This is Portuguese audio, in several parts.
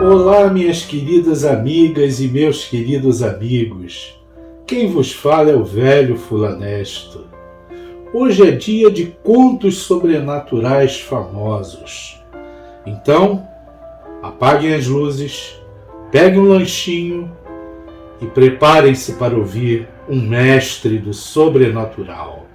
Olá, minhas queridas amigas e meus queridos amigos. Quem vos fala é o velho Fulanesto. Hoje é dia de contos sobrenaturais famosos. Então, apaguem as luzes, peguem um lanchinho e preparem-se para ouvir um mestre do sobrenatural.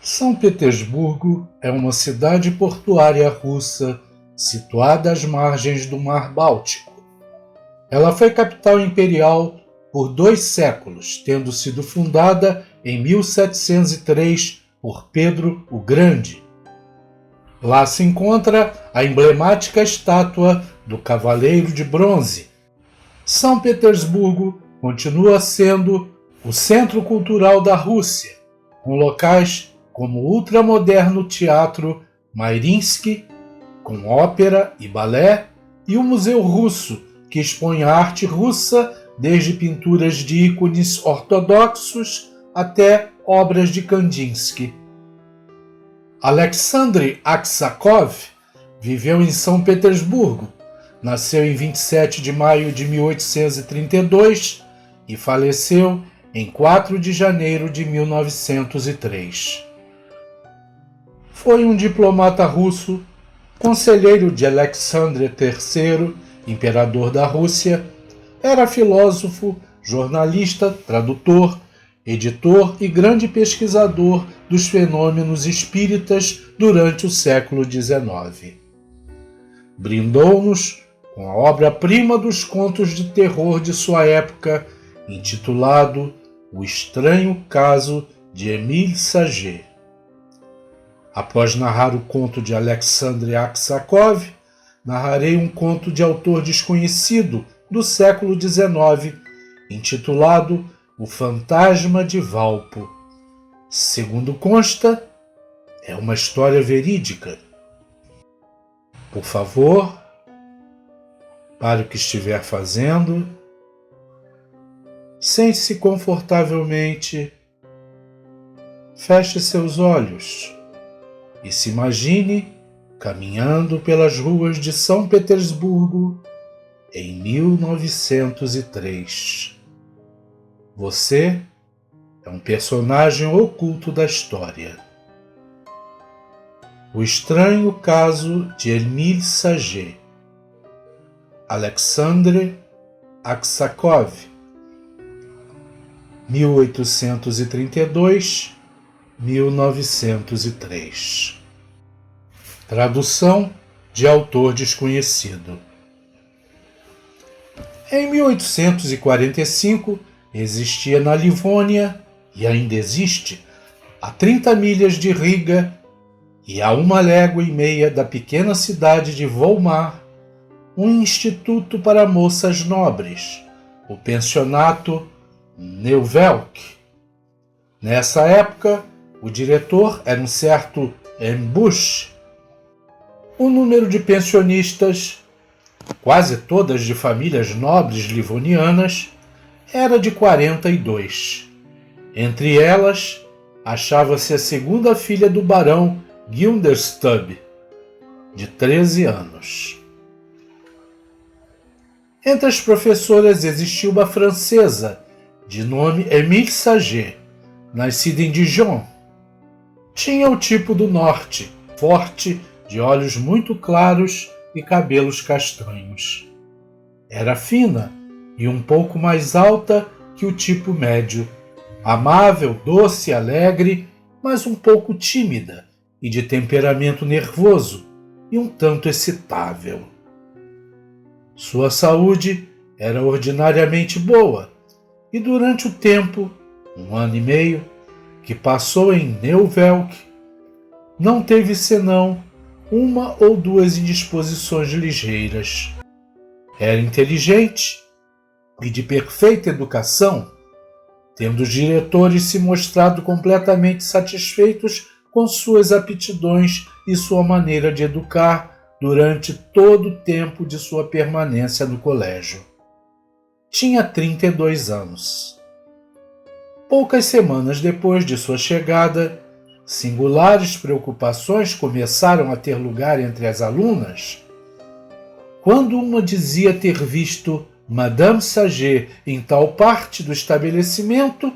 São Petersburgo é uma cidade portuária russa situada às margens do Mar Báltico. Ela foi capital imperial por 2 séculos, tendo sido fundada em 1703 por Pedro o Grande. Lá se encontra a emblemática estátua do Cavaleiro de Bronze. São Petersburgo continua sendo o centro cultural da Rússia, com locais como o ultramoderno Teatro Mariinsky, com ópera e balé, e o Museu Russo, que expõe a arte russa desde pinturas de ícones ortodoxos até obras de Kandinsky. Alexandre Aksakov viveu em São Petersburgo, nasceu em 27 de maio de 1832 e faleceu em 4 de janeiro de 1903. Foi um diplomata russo, conselheiro de Alexandre III, imperador da Rússia, era filósofo, jornalista, tradutor, editor e grande pesquisador dos fenômenos espíritas durante o século XIX. Brindou-nos com a obra-prima dos contos de terror de sua época, intitulado O Estranho Caso de Émile Saget. Após narrar o conto de Alexandre Aksakov, narrarei um conto de autor desconhecido do século XIX, intitulado O Fantasma de Valpo. Segundo consta, é uma história verídica. Por favor, pare o que estiver fazendo, sente-se confortavelmente, feche seus olhos e se imagine caminhando pelas ruas de São Petersburgo em 1903. Você é um personagem oculto da história. O Estranho Caso de Émile Saget. Alexandre Aksakov, 1832-1903. Tradução de autor desconhecido. Em 1845, existia na Livônia, e ainda existe, a 30 milhas de Riga e a 1,5 léguas da pequena cidade de Volmar, um instituto para moças nobres, o pensionato Neuvelk. Nessa época, o diretor era um certo Embush. O número de pensionistas, quase todas de famílias nobres livonianas, era de 42. Entre elas, achava-se a segunda filha do barão Gilderstub, de 13 anos. Entre as professoras existia uma francesa, de nome Émile Saget, nascida em Dijon. Tinha o tipo do norte, forte, de olhos muito claros e cabelos castanhos. Era fina e um pouco mais alta que o tipo médio, amável, doce, alegre, mas um pouco tímida e de temperamento nervoso e um tanto excitável. Sua saúde era ordinariamente boa e durante o tempo, 1 ano e meio, que passou em Neuvelk, não teve senão 1 ou 2 indisposições ligeiras. Era inteligente e de perfeita educação, tendo os diretores se mostrado completamente satisfeitos com suas aptidões e sua maneira de educar durante todo o tempo de sua permanência no colégio. Tinha 32 anos. Poucas semanas depois de sua chegada, singulares preocupações começaram a ter lugar entre as alunas, Quando uma dizia ter visto Madame Saget em tal parte do estabelecimento,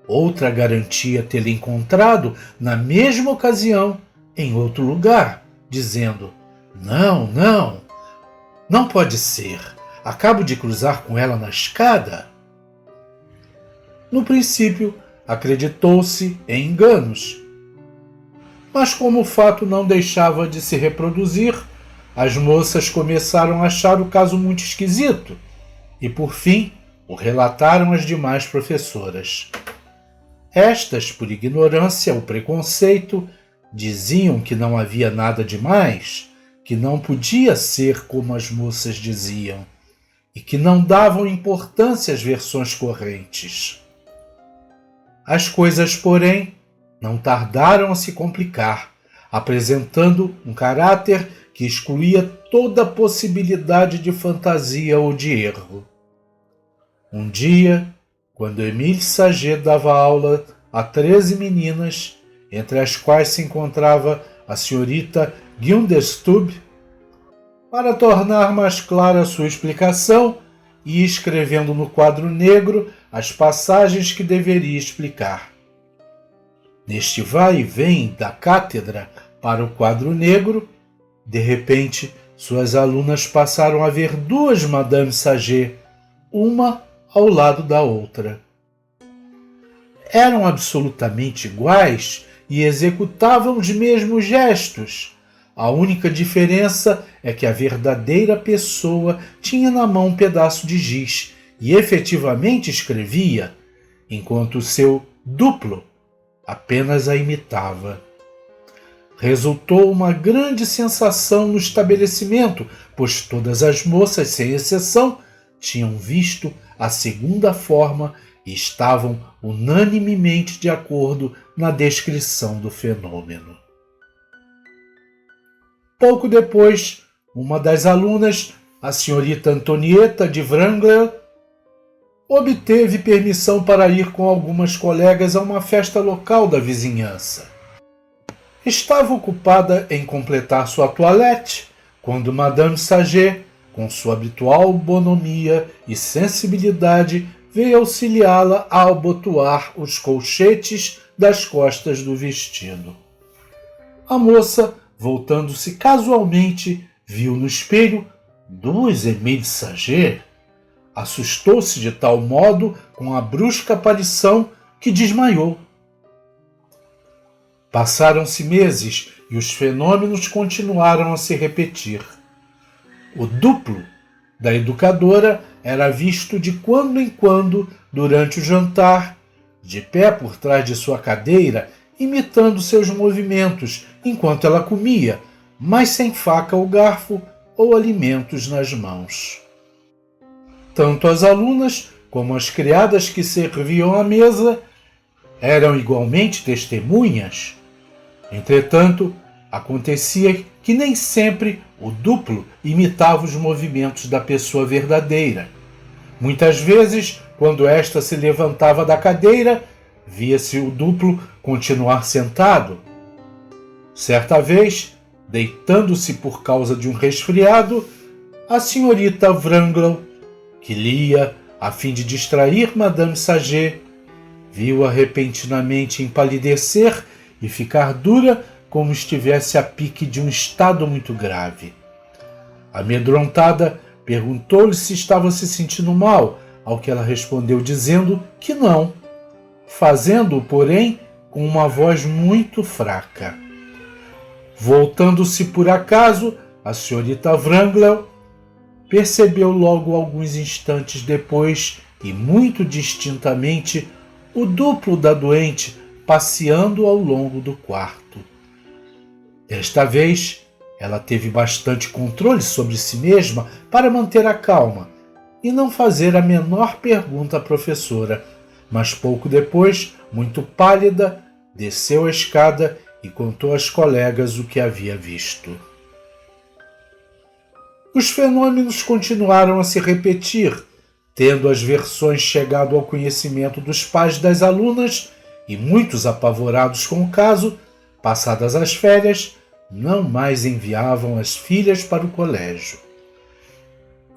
outra garantia tê-la encontrado na mesma ocasião em outro lugar, dizendo: Não, não pode ser. Acabo de cruzar com ela na escada. No princípio, acreditou-se em enganos. Mas como o fato não deixava de se reproduzir, as moças começaram a achar o caso muito esquisito e, por fim, o relataram às demais professoras. Estas, por ignorância ou preconceito, diziam que não havia nada demais, que não podia ser como as moças diziam, e que não davam importância às versões correntes. As coisas, porém, não tardaram a se complicar, apresentando um caráter que excluía toda possibilidade de fantasia ou de erro. Um dia, quando Émile Saget dava aula a 13 meninas, entre as quais se encontrava a senhorita Guilderstub, para tornar mais clara sua explicação, ia escrevendo no quadro negro as passagens que deveria explicar. Neste vai e vem da cátedra para o quadro negro, de repente suas alunas passaram a ver duas Madame Saget, uma ao lado da outra. Eram absolutamente iguais e executavam os mesmos gestos. A única diferença é que a verdadeira pessoa tinha na mão um pedaço de giz e efetivamente escrevia, enquanto o seu duplo apenas a imitava. Resultou uma grande sensação no estabelecimento, pois todas as moças, sem exceção, tinham visto a segunda forma e estavam unanimemente de acordo na descrição do fenômeno. Pouco depois, uma das alunas, a senhorita Antonieta de Wrangler, obteve permissão para ir com algumas colegas a uma festa local da vizinhança. Estava ocupada em completar sua toilette quando Madame Saget, com sua habitual bonomia e sensibilidade, veio auxiliá-la a abotoar os colchetes das costas do vestido. A moça, voltando-se casualmente, viu no espelho duas Émile Saget. Assustou-se de tal modo com a brusca aparição que desmaiou. Passaram-se meses e os fenômenos continuaram a se repetir. O duplo da educadora era visto de quando em quando durante o jantar, de pé por trás de sua cadeira, imitando seus movimentos enquanto ela comia, mas sem faca ou garfo ou alimentos nas mãos. Tanto as alunas como as criadas que serviam à mesa eram igualmente testemunhas. Entretanto, acontecia que nem sempre o duplo imitava os movimentos da pessoa verdadeira. Muitas vezes, quando esta se levantava da cadeira, via-se o duplo continuar sentado. Certa vez, deitando-se por causa de um resfriado, a senhorita Wrangel, que lia a fim de distrair Madame Saget, viu-a repentinamente empalidecer e ficar dura como estivesse a pique de um estado muito grave. Amedrontada, perguntou-lhe se estava se sentindo mal, ao que ela respondeu dizendo que não, fazendo-o, porém, com uma voz muito fraca. Voltando-se por acaso, a senhorita Wrangel percebeu logo alguns instantes depois, e muito distintamente, o duplo da doente passeando ao longo do quarto. Desta vez, ela teve bastante controle sobre si mesma para manter a calma e não fazer a menor pergunta à professora, mas pouco depois, muito pálida, desceu a escada e contou às colegas o que havia visto. Os fenômenos continuaram a se repetir, tendo as versões chegado ao conhecimento dos pais das alunas e muitos, apavorados com o caso, passadas as férias, não mais enviavam as filhas para o colégio.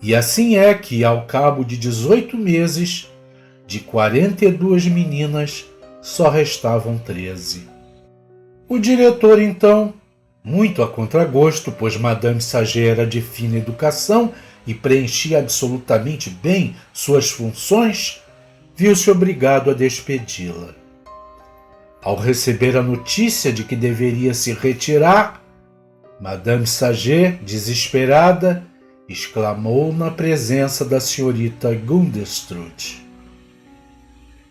E assim é que, ao cabo de 18 meses, de 42 meninas, só restavam 13. O diretor, então, muito a contragosto, pois Madame Saget era de fina educação e preenchia absolutamente bem suas funções, viu-se obrigado a despedi-la. Ao receber a notícia de que deveria se retirar, Madame Saget, desesperada, exclamou na presença da senhorita Gundestrude: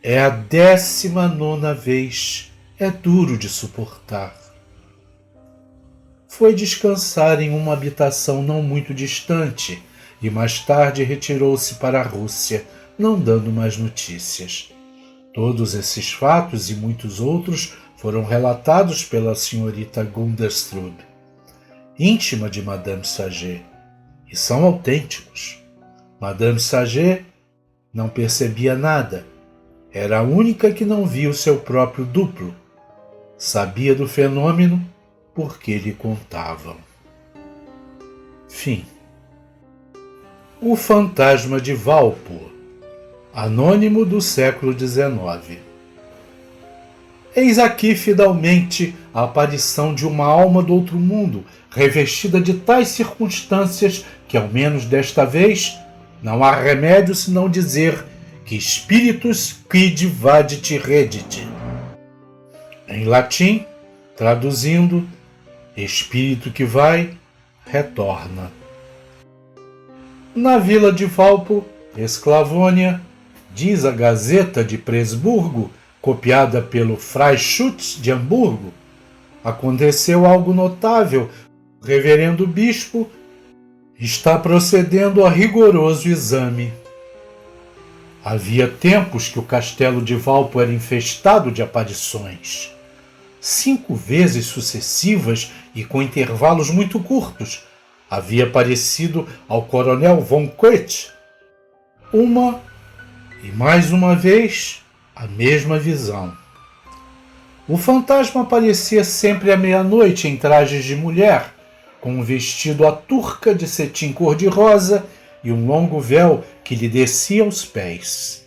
"É a 19ª vez, é duro de suportar." Foi descansar em uma habitação não muito distante e mais tarde retirou-se para a Rússia, não dando mais notícias. Todos esses fatos e muitos outros foram relatados pela senhorita Gundestrude, íntima de Madame Saget, e são autênticos. Madame Saget não percebia nada. Era a única que não via o seu próprio duplo. Sabia do fenômeno porque lhe contavam. Fim. O fantasma de Walpole, anônimo do século XIX. Eis aqui finalmente a aparição de uma alma do outro mundo, revestida de tais circunstâncias que, ao menos desta vez, não há remédio senão dizer que spiritus quid vadit redit. Em latim, traduzindo, espírito que vai, retorna. Na vila de Walpole, Esclavônia, diz a Gazeta de Presburgo, copiada pelo Freischutz de Hamburgo, aconteceu algo notável. O reverendo bispo está procedendo a rigoroso exame. Havia tempos que o castelo de Walpole era infestado de aparições. 5 vezes sucessivas e com intervalos muito curtos, havia aparecido ao coronel von Quetsch uma e mais uma vez a mesma visão. O fantasma aparecia sempre à meia-noite em trajes de mulher, com um vestido à turca de cetim cor-de-rosa e um longo véu que lhe descia aos pés.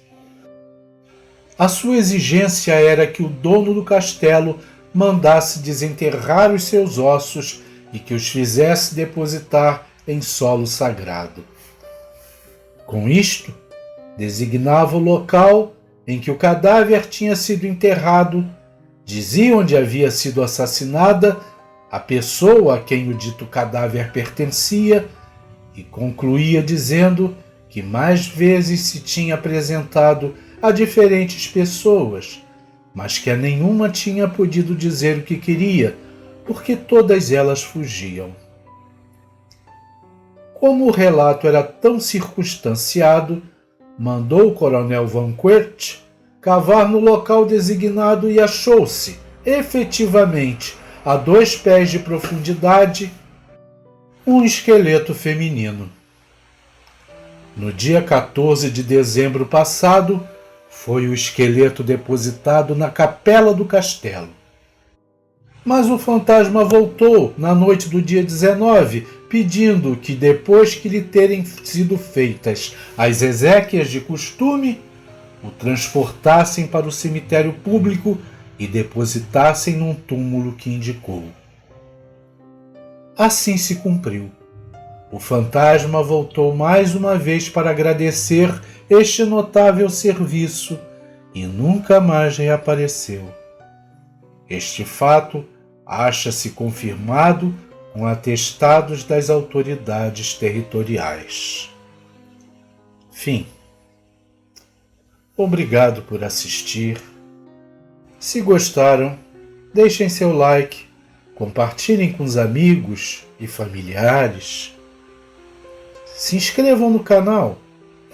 A sua exigência era que o dono do castelo mandasse desenterrar os seus ossos e que os fizesse depositar em solo sagrado. Com isto, designava o local em que o cadáver tinha sido enterrado, dizia onde havia sido assassinada a pessoa a quem o dito cadáver pertencia e concluía dizendo que mais vezes se tinha apresentado a diferentes pessoas, mas que a nenhuma tinha podido dizer o que queria, porque todas elas fugiam. Como o relato era tão circunstanciado, mandou o coronel von Quetsch cavar no local designado e achou-se, efetivamente, a 2 pés de profundidade, um esqueleto feminino. No dia 14 de dezembro passado, foi o esqueleto depositado na capela do castelo. Mas o fantasma voltou na noite do dia 19, pedindo que, depois que lhe terem sido feitas as exéquias de costume, o transportassem para o cemitério público e depositassem num túmulo que indicou. Assim se cumpriu. O fantasma voltou mais uma vez para agradecer este notável serviço e nunca mais reapareceu. Este fato acha-se confirmado com atestados das autoridades territoriais. Fim. Obrigado por assistir. Se gostaram, deixem seu like, compartilhem com os amigos e familiares. Se inscrevam no canal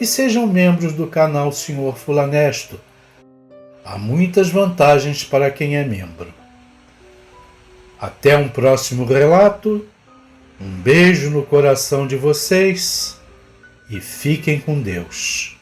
e sejam membros do canal Sr. Fulanesto. Há muitas vantagens para quem é membro. Até um próximo relato, um beijo no coração de vocês e fiquem com Deus.